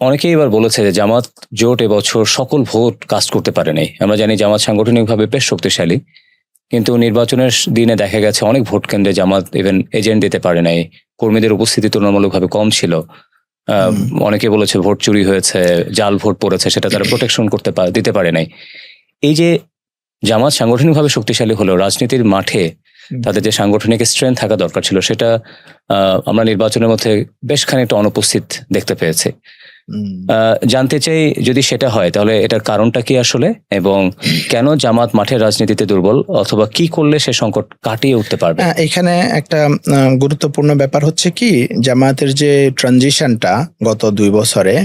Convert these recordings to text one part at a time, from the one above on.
অনেকেই এবার বলেছে যে জামাত জোট এবছর সকল ভোট কাস্ট করতে পারে নাই। আমরা জানি জামাত সাংগঠনিকভাবে বেশ শক্তিশালী, কিন্তু নির্বাচনের দিনে দেখা গেছে অনেক ভোট কেন্দ্রে জামাত ইভেন এজেন্ট দিতে পারে নাই, কর্মীদের উপস্থিতি তুলনামূলকভাবে কম ছিল। অনেকে বলেছে ভোট চুরি হয়েছে, জাল ভোট পড়েছে, সেটা তারা প্রোটেকশন দিতে পারে নাই। এই যে জামাত সাংগঠনিকভাবে শক্তিশালী হলেও রাজনীতির মাঠে তাদের যে সাংগঠনিক স্ট্রেংথ থাকা দরকার ছিল, সেটা আমরা নির্বাচনের মধ্যে বেশ খানিকটা অনুপস্থিত দেখতে পেয়েছি। জানতে চাই, যদি সেটা হয় তাহলে এটার কারণটা কি আসলে, এবং কেন জামাত মাঠের রাজনীতিতে দুর্বল, অথবা কি করলে সে সংকট কাটিয়ে উঠতে পারবে? এখানে একটা গুরুত্বপূর্ণ ব্যাপার হচ্ছে কি, জামাতের যে ট্রানজিশনটা গত 2 বছরে,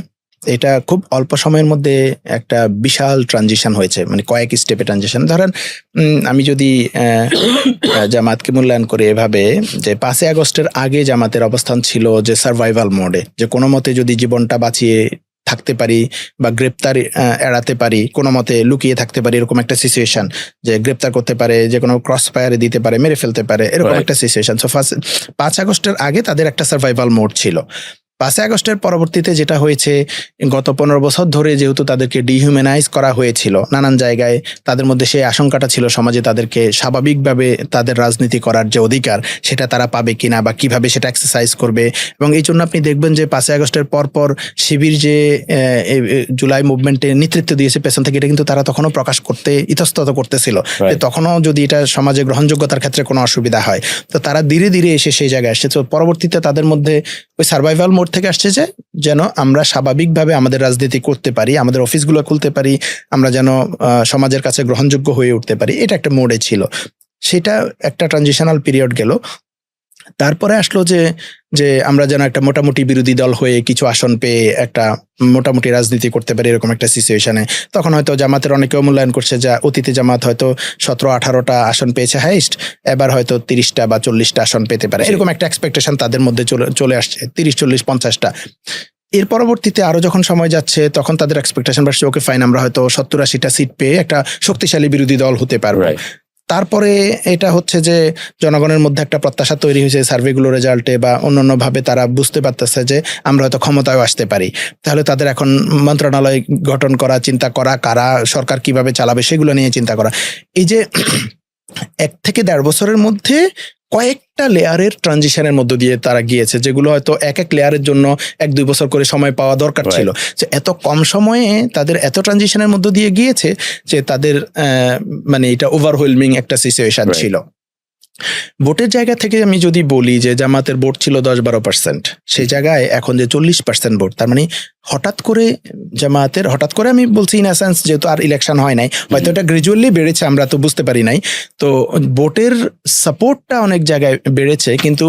এটা খুব অল্প সময়ের মধ্যে একটা বিশাল ট্রানজিশন হয়েছে, মানে কয়েক স্টেপে ট্রানজিশন। ধরেন আমি যদি জামাতকে মূল্যায়ন করি এভাবে, যে 5ই আগস্টের আগে জামাতের অবস্থান ছিল যে সার্ভাইভাল মোডে, যে কোনো মতে যদি জীবনটা বাঁচিয়ে থাকতে পারি বা গ্রেপ্তার এড়াতে পারি, কোনো মতে লুকিয়ে থাকতে পারি, এরকম একটা সিচুয়েশন, যে গ্রেপ্তার করতে পারে, যে কোনো ক্রস ফায়ারে দিতে পারে, মেরে ফেলতে পারে, এরকম একটা সিচুয়েশন। সো 5 আগস্টের আগে তাদের একটা সার্ভাইভাল মোড ছিল। 5 আগস্টের পরবর্তীতে যেটা হয়েছে, গত 15 বছর ধরে যেহেতু তাদেরকে ডিহিউম্যানাইজ করা হয়েছিল নানান জায়গায়, তাদের মধ্যে সেই আশঙ্কাটা ছিল সমাজে তাদেরকে স্বাভাবিকভাবে তাদের রাজনীতি করার যে অধিকার, সেটা তারা পাবে কিনা বা কিভাবে সেটা এক্সারসাইজ করবে। এবং এই জন্য আপনি দেখবেন যে 5 আগস্টের পরপর শিবির যে জুলাই মুভমেন্টে নেতৃত্ব দিয়েছে পেছন থেকে, এটা কিন্তু তারা তখনও প্রকাশ করতে ইতস্তত করতেছিল, যে তখনও যদি এটা সমাজে গ্রহণযোগ্যতার ক্ষেত্রে কোনো অসুবিধা হয়। তো তারা ধীরে ধীরে এসে সেই জায়গায় আসছে। তো পরবর্তীতে তাদের মধ্যে ওই সার্ভাইভাল মোড থেকে আসছে যে যেন আমরা স্বাভাবিকভাবে আমাদের রাজনীতি করতে পারি, আমাদের অফিসগুলো খুলতে পারি, আমরা যেন সমাজের কাছে গ্রহণযোগ্য হয়ে উঠতে পারি, এটা একটা মোডে ছিল। সেটা একটা ট্রানজিশনাল পিরিয়ড গেল। তারপরে আসলো যে আমরা যেন একটা মোটামুটি বিরোধী দল হয়ে কিছু আসন পেয়ে একটা মোটামুটি রাজনীতি করতে পারি, এরকম একটা সিচুয়েশনে। তখন হয়তো জামাতের অনেকেও মূল্যায়ন করছে যে অতীতে জামাত হয়তো 17-18টা আসন পেয়েছে হাইস্ট, এবার হয়তো 30টা বা 40টা আসন পেতে পারে, এরকম একটা এক্সপেকটেশন তাদের মধ্যে চলে আসছে, 30, 40, 50টা। এর পরবর্তীতে আরো যখন সময় যাচ্ছে, তখন তাদের এক্সপেকটেশন বাড়ছে, ওকে ফাইন, আমরা হয়তো 70-80টা সিট পেয়ে একটা শক্তিশালী বিরোধী দল হতে পারবো। তারপরে এটা হচ্ছে যে জনগণের মধ্যে একটা প্রত্যাশা তৈরি হয়েছে সার্ভেগুলো রেজাল্টে বা অন্যান্য ভাবে, তারা বুঝতে পারতেছে যে আমরা হয়তো ক্ষমতায় আসতে পারি। তাহলে তাদের এখন মন্ত্রণালয় গঠন করা, চিন্তা করা, কারা সরকার কিভাবে চালাবে সেগুলো নিয়ে চিন্তা করা। এই যে 1 থেকে 1.5 বছরের মধ্যে কয়েকটা লেয়ারের ট্রানজিশনের মধ্য দিয়ে তারা গিয়েছে, যেগুলো হয়তো এক লেয়ারের জন্য 1-2 বছর করে সময় পাওয়া দরকার ছিল। যে এত কম সময়ে তাদের এত ট্রানজিশনের মধ্য দিয়ে গিয়েছে যে তাদের মানে এটা ওভারওয়েলমিং একটা সিচুয়েশন ছিল। ভোটের জায়গা থেকে আমি যদি বলি যে জামাতের ভোট ছিল 10-12%, সেই জায়গায় এখন যে 40% ভোট, তার মানে হঠাৎ করে আমি বলছি ইন সেন্স, যেহেতু আর ইলেকশন হয় নাই, হয়তো এটা গ্রাজুয়ালি বেড়েছে, আমরা তো বুঝতে পারি নাই। তো ভোটের সাপোর্টটা অনেক জায়গায় বেড়েছে, কিন্তু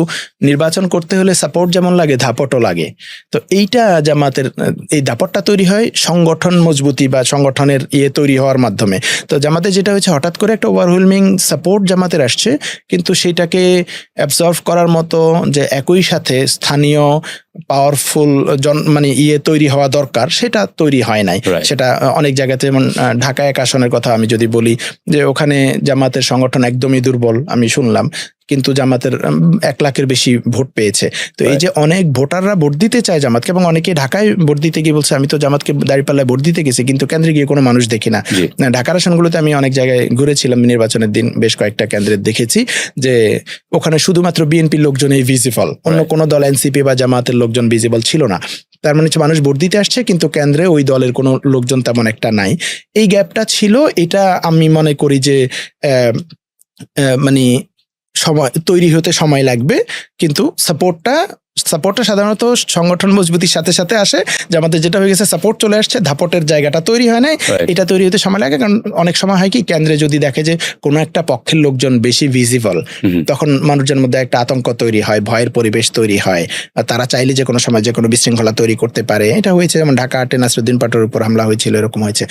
নির্বাচন করতে হলে সাপোর্ট যেমন লাগে, দাপটও লাগে। তো এইটা জামাতের, এই দাপটটা তৈরি হয় সংগঠন মজবুতি বা সংগঠনের তৈরি হওয়ার মাধ্যমে। তো জামাতে যেটা হয়েছে, হঠাৎ করে একটা ওভারওয়েলমিং সাপোর্ট জামাতের আসছে, কিন্তু সেটাকে অ্যাবজর্ভ করার মতো যে একই সাথে স্থানীয় পাওয়ারফুল মানে তৈরি হওয়া দরকার, সেটা তৈরি হয় নাই। সেটা অনেক জায়গাতে, যেমন ঢাকা 1 আসনের কথা আমি যদি বলি, যে ওখানে জামাতের সংগঠন একদমই দুর্বল আমি শুনলাম, কিন্তু জামাতের 1 লাখের বেশি ভোট পেয়েছে। তো এই যে অনেক ভোটাররা ভোট দিতে চায় জামাতকে, এবং অনেকে ঢাকায় ভোট দিতে গিয়ে বলছে আমি তো জামাতকে দাঁড়িপাল্লায় ভোট দিতে গেছি, কিন্তু কেন্দ্রে গিয়ে কোনো মানুষ দেখি না। ঢাকার আসনগুলোতে আমি অনেক জায়গায় ঘুরেছিলাম নির্বাচনের দিন, বেশ কয়েকটা কেন্দ্রে দেখেছি যে ওখানে শুধুমাত্র বিএনপির লোকজনই ভিজিবল, অন্য কোনো দল, এনসিপি বা জামাতের লোকজন ভিজিবল ছিল না। তার মানে মানুষ ভোট দিতে আসছে, কিন্তু কেন্দ্রে ওই দলের কোনো লোকজন তেমন একটা নাই। এই গ্যাপটা ছিল, এটা আমি মনে করি যে মানে সময় তৈরি হতে সময় লাগবে, কিন্তু সাপোর্টটা সাধারণত সংগঠন মজবুতির সাথে সাথে আসে। জামাতের যেটা হয়ে গেছে, সাপোর্ট চলে আসছে, দাপটের জায়গাটা তৈরি হয় নাই, এটা তৈরি হতে সময় লাগে। কারণ অনেক সময় হয় কি, কেন্দ্রে যদি দেখে যে কোনো একটা পক্ষের লোকজন বেশি ভিজিবল, তখন মানুষের মধ্যে একটা আতঙ্ক তৈরি হয়, ভয়ের পরিবেশ তৈরি হয়, তারা চাইলে যে কোনো সময় যে কোনো বিশৃঙ্খলা তৈরি করতে পারে। এটা হয়েছে, যেমন ঢাকা 8-এ নাসিরউদ্দিন পাটোয়ারির উপর হামলা হয়েছিল, এরকম হয়েছে।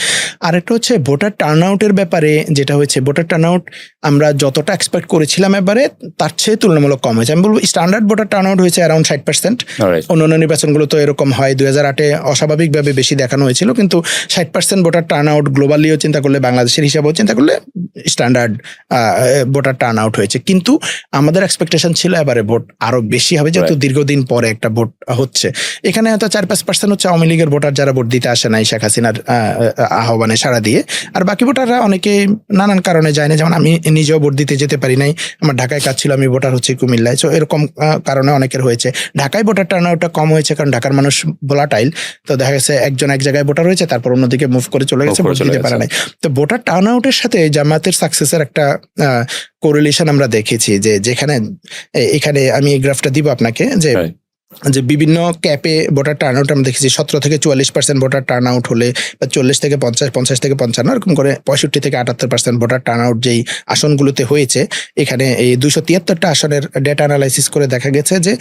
আরেকটা হচ্ছে ভোটার টার্নআউটের ব্যাপারে, যেটা হয়েছে ভোটার টার্নআউট আমরা যতটা এক্সপেক্ট করেছিলাম এবারে তার চেয়ে তুলনামূলক কম হয়েছে। আমি বলবো স্ট্যান্ডার্ড ভোটার টার্নআউট হয়েছে অ্যারাউন্ড 60%। অন্যান্য নির্বাচনগুলো তো এরকম হয়, 2008-এ অস্বাভাবিকভাবে বেশি দেখানো হয়েছিল, কিন্তু 60% ভোটার টার্নআউট গ্লোবালিও চিন্তা করলে, বাংলাদেশের হিসাবেও চিন্তা করলে স্ট্যান্ডার্ড ভোটার টার্ন আউট হয়েছে, কিন্তু আমাদের এক্সপেকটেশন ছিল এবারে ভোট আরো বেশি হবে, যেহেতু দীর্ঘদিন পরে একটা ভোট হচ্ছে। এখানে হয়তো 4-5% হচ্ছে আওয়ামী লীগের ভোটার, যারা ভোট দিতে আসে নাই শেখ হাসিনার আহ্বানে সাড়া দিয়ে, আর বাকি ভোটাররা অনেকে নানান কারণে যায় না, যেমন আমি নিজেও ভোট দিতে যেতে পারি নাই, আমার ঢাকায় কাজ ছিল, আমি ভোটার হচ্ছে কুমিল্লায়, তো এরকম কারণে অনেকের হয়েছে। ঢাকায় ভোটার টার্ন আউটটা কম হয়েছে কারণ ঢাকার মানুষ ভোলাটাইল, তো দেখা গেছে একজন এক জায়গায় ভোটার হয়েছে, তারপর অন্যদিকে মুভ করে চলে গেছে, ভোট দিতে পারে নাই। তো ভোটার টার্ন আউটের সাথে জামায়াতের সাকসেসের একটা কোরিলেশন আমরা দেখেছি, যে যেখানে এখানে আমি এই গ্রাফটা দিব আপনাকে, যে বিভিন্ন ক্যাপে ভোটার টার্ন আউট আমরা দেখেছি 17 থেকে 44% ভোটার টার্ন আউট হলে, বা 40 থেকে 50, 50 থেকে 55, এরকম করে 65 থেকে 78% ভোটার টার্ন আউট যেই আসনগুলোতে হয়েছে, এখানে এই 273টা আসনের ডেটা অ্যানালাইসিস করে দেখা গেছে যে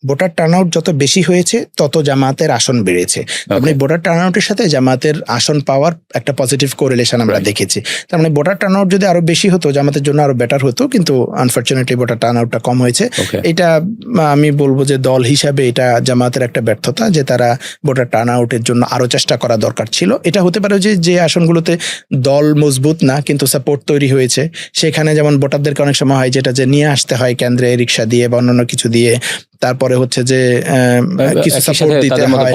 ভোটার টার্ন আউট যত বেশি হয়েছে তত জামায়াতের আসন বেড়েছে। মানে ভোটার টার্ন আউটের সাথে জামায়াতের আসন পাওয়ার একটা পজিটিভ কোরিলেশন আমরা দেখেছি। তার মানে ভোটার টার্ন আউট যদি আরো বেশি হতো জামায়াতের জন্য আরো বেটার হতো, কিন্তু আনফরচুনেটলি ভোটার টার্ন আউটটা কম হয়েছে। এটা আমি বলবো যে দল হিসাবে এটা জামায়াতের একটা ব্যর্থতা, যে তারা ভোটার টার্ন আউটের জন্য আরো চেষ্টা করা দরকার ছিল। এটা হতে পারে যে আসনগুলোতে দল মজবুত না কিন্তু সাপোর্ট তৈরি হয়েছে, সেখানে যেমন ভোটারদেরকে অনেক সময় হয় যেটা যে নিয়ে আসতে হয় কেন্দ্রে রিক্সা দিয়ে বা অন্যান্য কিছু দিয়ে, তারপরে হচ্ছে যে কিছু সাপোর্ট দিতে হয়,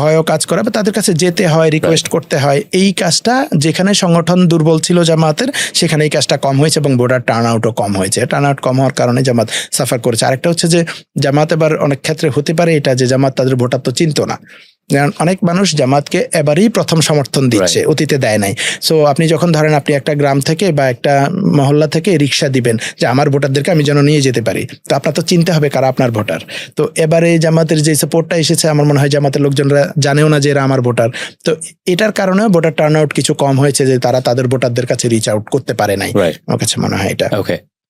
ভয়ও কাজ করে, বা তাদের কাছে যেতে হয়, রিকোয়েস্ট করতে হয়। এই কাজটা যেখানে সংগঠন দুর্বল ছিল জামায়াতের, সেখানে এই কাজটা কম হয়েছে এবং ভোটার টার্ন আউটও কম হয়েছে। টার্ন আউট কম হওয়ার কারণে জামাত সাফার করেছে। আরেকটা হচ্ছে যে জামাত এবার অনেক ক্ষেত্রে হতে পারে এটা যে জামাত তাদের ভোটার তো চিনতো না, অনেক মানুষ জামাতকে এবারেই প্রথম সমর্থন দিচ্ছে, অতীতে দেয় নাই। সো আপনি যখন ধরেন আপনি একটা গ্রাম থেকে বা একটা মহল্লা থেকে রিক্সা দিবেন যে আমার ভোটারদেরকে আমি যেন নিয়ে যেতে পারি, তো আপনার তো চিনতে হবে কারা আপনার ভোটার। তো এবারে জামাতের যে সাপোর্টটা এসেছে, আমার মনে হয় জামাতের লোকজনরা জানেও না যে এরা আমার ভোটার। তো এটার কারণে ভোটার টার্ন আউট কিছু কম হয়েছে, যে তারা তাদের ভোটারদের কাছে রিচ আউট করতে পারে নাই, আমার কাছে মনে হয় এটা। ওকে।